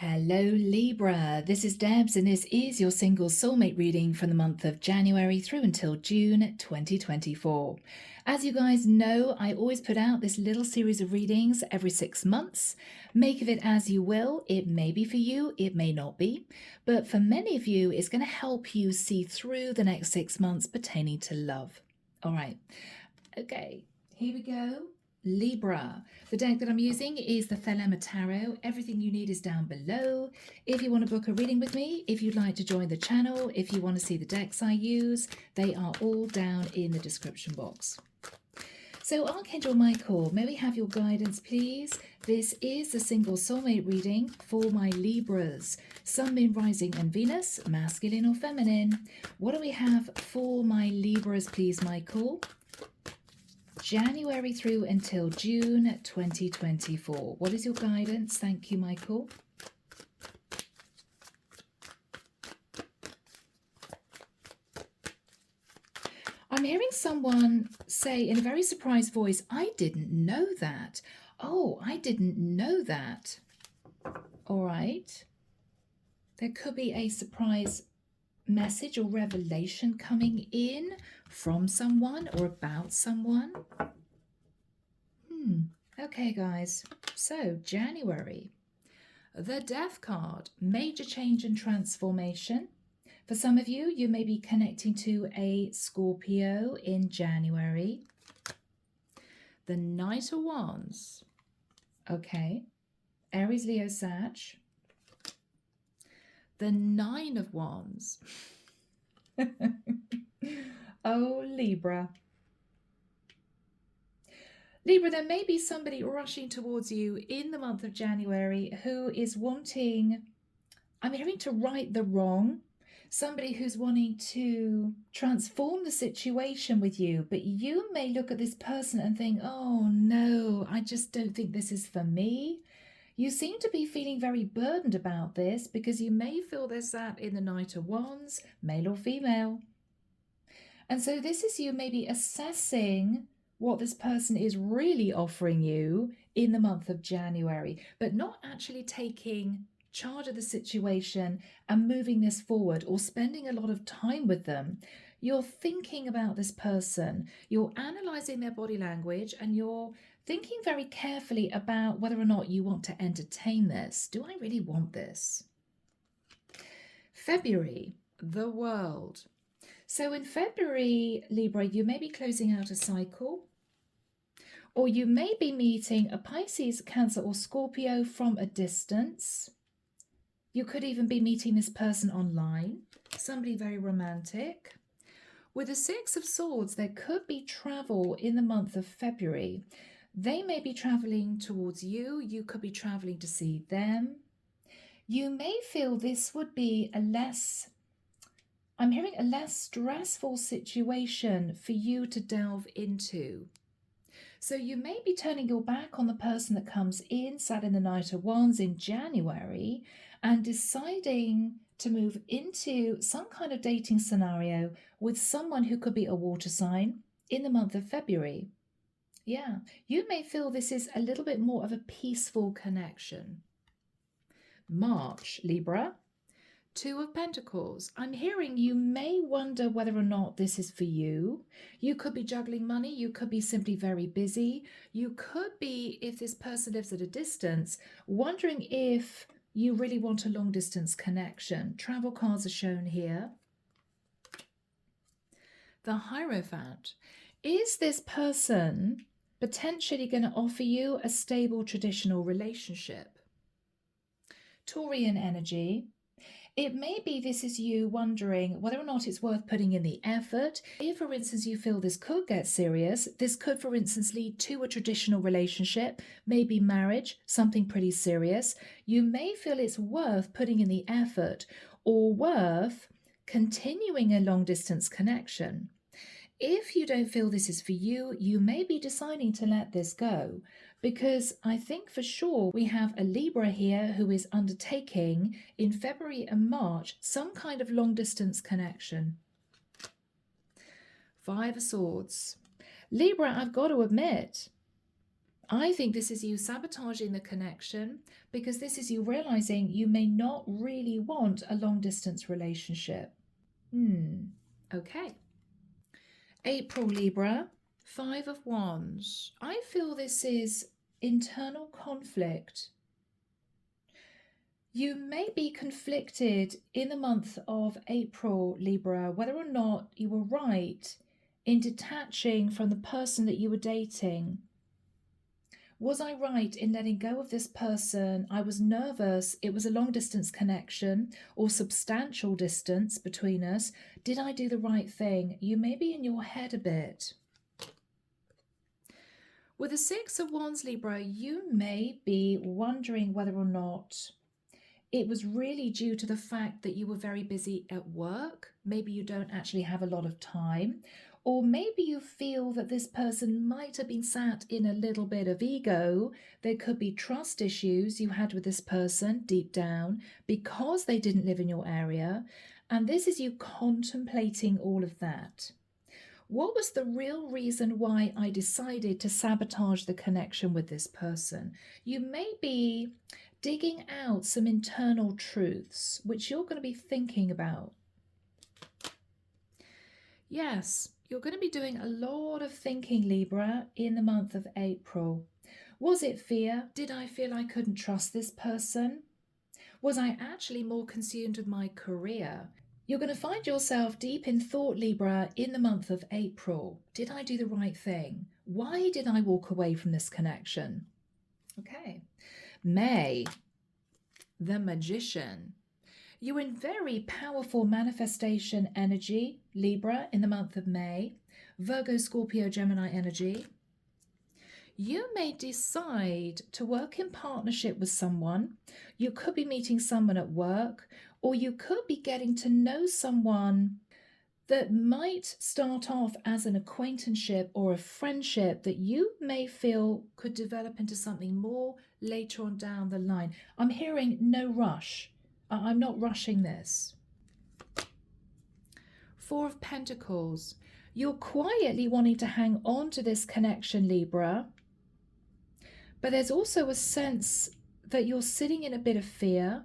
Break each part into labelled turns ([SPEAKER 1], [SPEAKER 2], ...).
[SPEAKER 1] Hello, Libra. This is Debs, and this is your single soulmate reading from the month of January through until June 2024. As you guys know, I always put out this little series of readings every 6 months. Make of it as you will. It may be for you, it may not be. But for many of you, it's going to help you see through the next 6 months pertaining to love. All right. Okay, here we go. Libra. The deck that I'm using is the Thelema Tarot. Everything you need is down below. If you want to book a reading with me, if you'd like to join the channel, if you want to see the decks I use, they are all down in the description box. So Archangel Michael, may we have your guidance, please? This is the single soulmate reading for my Libras. Sun, Moon, Rising and Venus, masculine or feminine. What do we have for my Libras, please, Michael? January through until June 2024. What is your guidance? Thank you, Michael. I'm hearing someone say in a very surprised voice, I didn't know that. Oh, I didn't know that. All right. There could be a surprise message or revelation coming in from someone or about someone. Okay, guys. So, January. The Death card, major change and transformation. For some of you, you may be connecting to a Scorpio in January. The Knight of Wands. Okay. Aries, Leo, Sag. The Nine of Wands. Oh, Libra. Libra, there may be somebody rushing towards you in the month of January who is wanting, I'm hearing, to right the wrong. Somebody who's wanting to transform the situation with you, but you may look at this person and think, oh no, I just don't think this is for me. You seem to be feeling very burdened about this because you may feel there's that in the Knight of Wands, male or female. And so this is you maybe assessing what this person is really offering you in the month of January, but not actually taking charge of the situation and moving this forward or spending a lot of time with them. You're thinking about this person, you're analyzing their body language, and you're thinking very carefully about whether or not you want to entertain this. Do I really want this? February, the World. So in February, Libra, you may be closing out a cycle, or you may be meeting a Pisces, Cancer or Scorpio from a distance. You could even be meeting this person online, somebody very romantic. With the Six of Swords, there could be travel in the month of February. They may be traveling towards you. You could be traveling to see them. You may feel this would be I'm hearing a less stressful situation for you to delve into. So you may be turning your back on the person that comes in, sat in the Knight of Wands in January, and deciding to move into some kind of dating scenario with someone who could be a water sign in the month of February. Yeah, you may feel this is a little bit more of a peaceful connection. March, Libra. Two of Pentacles. I'm hearing you may wonder whether or not this is for you. You could be juggling money. You could be simply very busy. You could be, if this person lives at a distance, wondering if you really want a long distance connection. Travel cards are shown here. The Hierophant. Is this person potentially going to offer you a stable traditional relationship? Taurian energy. It may be this is you wondering whether or not it's worth putting in the effort. If, for instance, you feel this could get serious, this could, for instance, lead to a traditional relationship, maybe marriage, something pretty serious. You may feel it's worth putting in the effort or worth continuing a long-distance connection. If you don't feel this is for you, you may be deciding to let this go, because I think for sure we have a Libra here who is undertaking in February and March some kind of long distance connection. Five of Swords. Libra, I've got to admit, I think this is you sabotaging the connection because this is you realizing you may not really want a long distance relationship. Okay. April, Libra, 5 of Wands. I feel this is internal conflict. You may be conflicted in the month of April, Libra, whether or not you were right in detaching from the person that you were dating. Was I right in letting go of this person? I was nervous. It was a long distance connection or substantial distance between us. Did I do the right thing? You may be in your head a bit. With the 6 of Wands, Libra, you may be wondering whether or not it was really due to the fact that you were very busy at work. Maybe you don't actually have a lot of time. Or maybe you feel that this person might have been sat in a little bit of ego. There could be trust issues you had with this person deep down because they didn't live in your area. And this is you contemplating all of that. What was the real reason why I decided to sabotage the connection with this person? You may be digging out some internal truths, which you're going to be thinking about. Yes, you're going to be doing a lot of thinking, Libra, in the month of April. Was it fear? Did I feel I couldn't trust this person? Was I actually more consumed with my career? You're going to find yourself deep in thought, Libra, in the month of April. Did I do the right thing? Why did I walk away from this connection? Okay. May, the Magician. You're in very powerful manifestation energy, Libra, in the month of May. Virgo, Scorpio, Gemini energy. You may decide to work in partnership with someone. You could be meeting someone at work, or you could be getting to know someone that might start off as an acquaintanceship or a friendship that you may feel could develop into something more later on down the line. I'm hearing no rush. I'm not rushing this. 4 of Pentacles. You're quietly wanting to hang on to this connection, Libra. But there's also a sense that you're sitting in a bit of fear,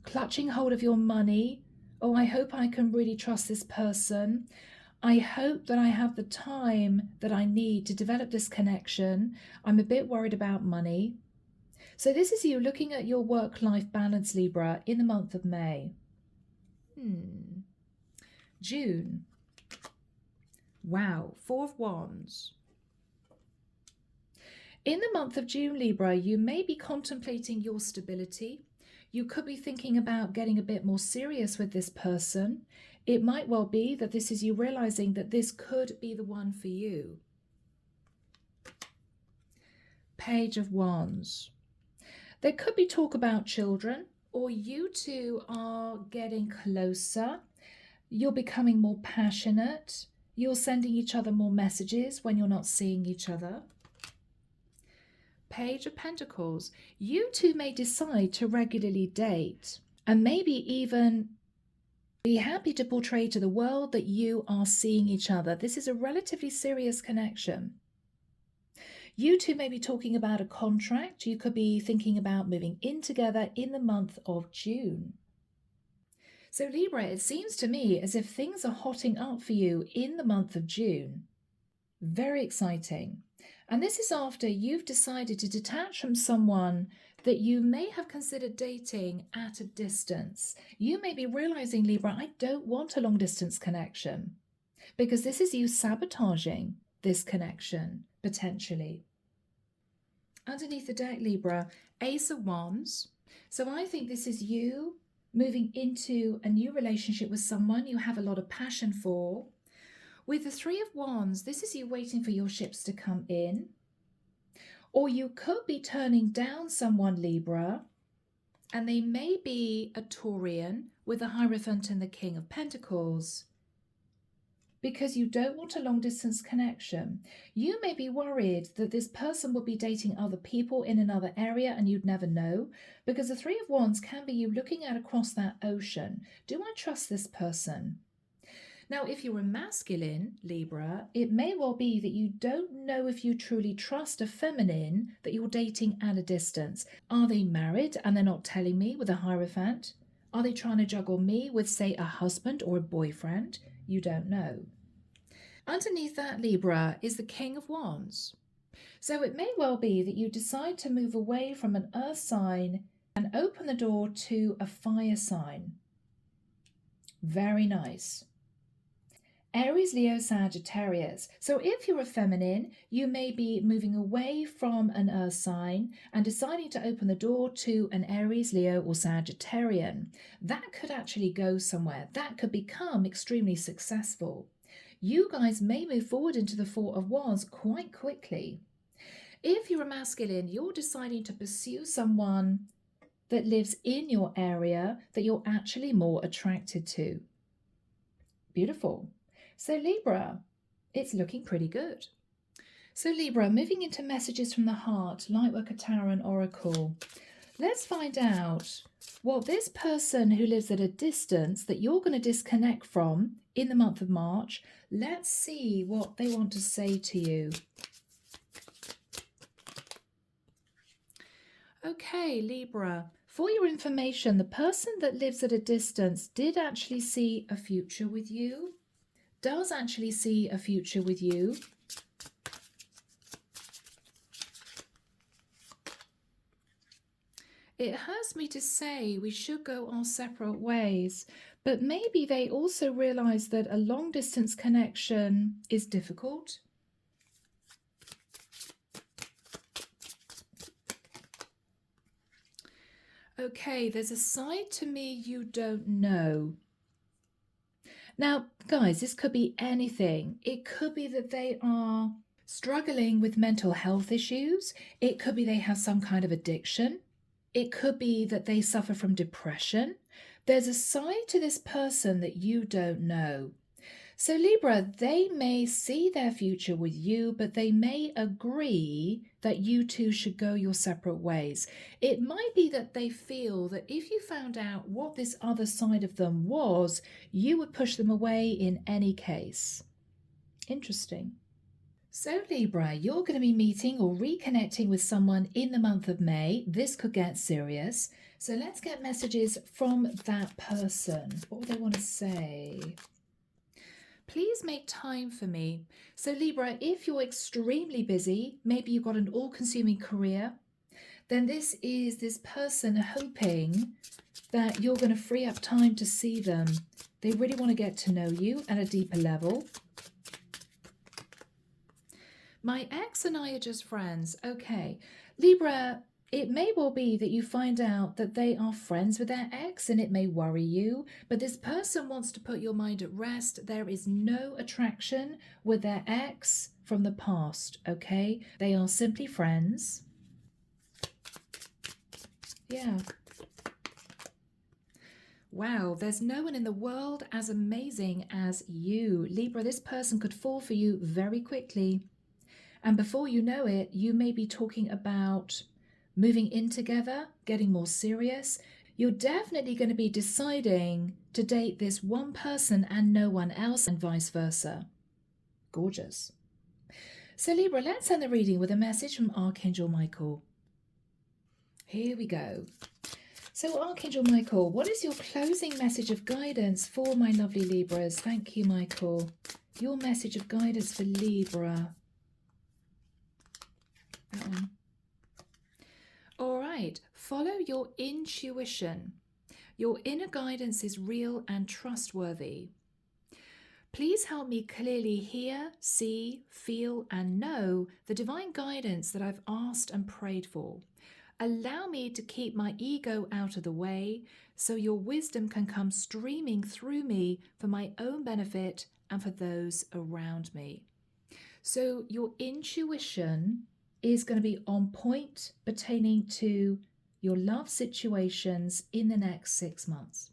[SPEAKER 1] clutching hold of your money. Oh, I hope I can really trust this person. I hope that I have the time that I need to develop this connection. I'm a bit worried about money. So this is you looking at your work-life balance, Libra, in the month of May. June. Wow, 4 of Wands. In the month of June, Libra, you may be contemplating your stability. You could be thinking about getting a bit more serious with this person. It might well be that this is you realizing that this could be the one for you. Page of Wands. There could be talk about children, or you two are getting closer. You're becoming more passionate. You're sending each other more messages when you're not seeing each other. Page of Pentacles. You two may decide to regularly date and maybe even be happy to portray to the world that you are seeing each other. This is a relatively serious connection. You two may be talking about a contract. You could be thinking about moving in together in the month of June. So Libra, it seems to me as if things are hotting up for you in the month of June. Very exciting. And this is after you've decided to detach from someone that you may have considered dating at a distance. You may be realizing, Libra, I don't want a long distance connection, because this is you sabotaging this connection, potentially. Underneath the deck, Libra, Ace of Wands. So I think this is you moving into a new relationship with someone you have a lot of passion for. With the 3 of Wands, this is you waiting for your ships to come in. Or you could be turning down someone, Libra, and they may be a Taurian with the Hierophant and the King of Pentacles, because you don't want a long distance connection. You may be worried that this person will be dating other people in another area and you'd never know, because the 3 of Wands can be you looking out across that ocean. Do I trust this person? Now, if you're a masculine, Libra, it may well be that you don't know if you truly trust a feminine that you're dating at a distance. Are they married and they're not telling me with a Hierophant? Are they trying to juggle me with, say, a husband or a boyfriend? You don't know. Underneath that, Libra, is the King of Wands. So it may well be that you decide to move away from an earth sign and open the door to a fire sign. Very nice. Aries, Leo, Sagittarius. So if you're a feminine, you may be moving away from an earth sign and deciding to open the door to an Aries, Leo, or Sagittarian. That could actually go somewhere. That could become extremely successful. You guys may move forward into the Four of Wands quite quickly. If you're a masculine, you're deciding to pursue someone that lives in your area that you're actually more attracted to. Beautiful. So Libra, it's looking pretty good. So Libra, moving into messages from the heart, Lightworker Tarot and Oracle. Let's find out what this person who lives at a distance that you're going to disconnect from in the month of March, let's see what they want to say to you. Okay, Libra, for your information, the person that lives at a distance did actually see a future with you, does actually see a future with you. It hurts me to say we should go our separate ways, but maybe they also realize that a long distance connection is difficult. Okay, there's a side to me you don't know. Now, guys, this could be anything. It could be that they are struggling with mental health issues. It could be they have some kind of addiction. It could be that they suffer from depression. There's a side to this person that you don't know. So Libra, they may see their future with you, but they may agree that you two should go your separate ways. It might be that they feel that if you found out what this other side of them was, you would push them away in any case. Interesting. So Libra, you're going to be meeting or reconnecting with someone in the month of May. This could get serious. So let's get messages from that person. What would they want to say? Please make time for me. So Libra, if you're extremely busy, maybe you've got an all-consuming career, then this is this person hoping that you're going to free up time to see them. They really want to get to know you at a deeper level. My ex and I are just friends. Okay. Libra, it may well be that you find out that they are friends with their ex and it may worry you, but this person wants to put your mind at rest. There is no attraction with their ex from the past, okay? They are simply friends. Yeah. Wow, there's no one in the world as amazing as you. Libra, this person could fall for you very quickly. And before you know it, you may be talking about moving in together, getting more serious. You're definitely going to be deciding to date this one person and no one else, and vice versa. Gorgeous. So Libra, let's end the reading with a message from Archangel Michael. Here we go. So Archangel Michael, what is your closing message of guidance for my lovely Libras? Thank you, Michael. Your message of guidance for Libra. That one. All right, follow your intuition. Your inner guidance is real and trustworthy. Please help me clearly hear, see, feel, and know the divine guidance that I've asked and prayed for. Allow me to keep my ego out of the way so your wisdom can come streaming through me for my own benefit and for those around me. So your intuition is going to be on point pertaining to your love situations in the next 6 months.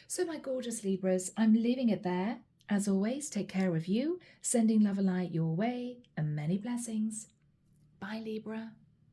[SPEAKER 1] So my gorgeous Libras, I'm leaving it there. As always, take care of you, sending love and light your way, and many blessings. Bye, Libra.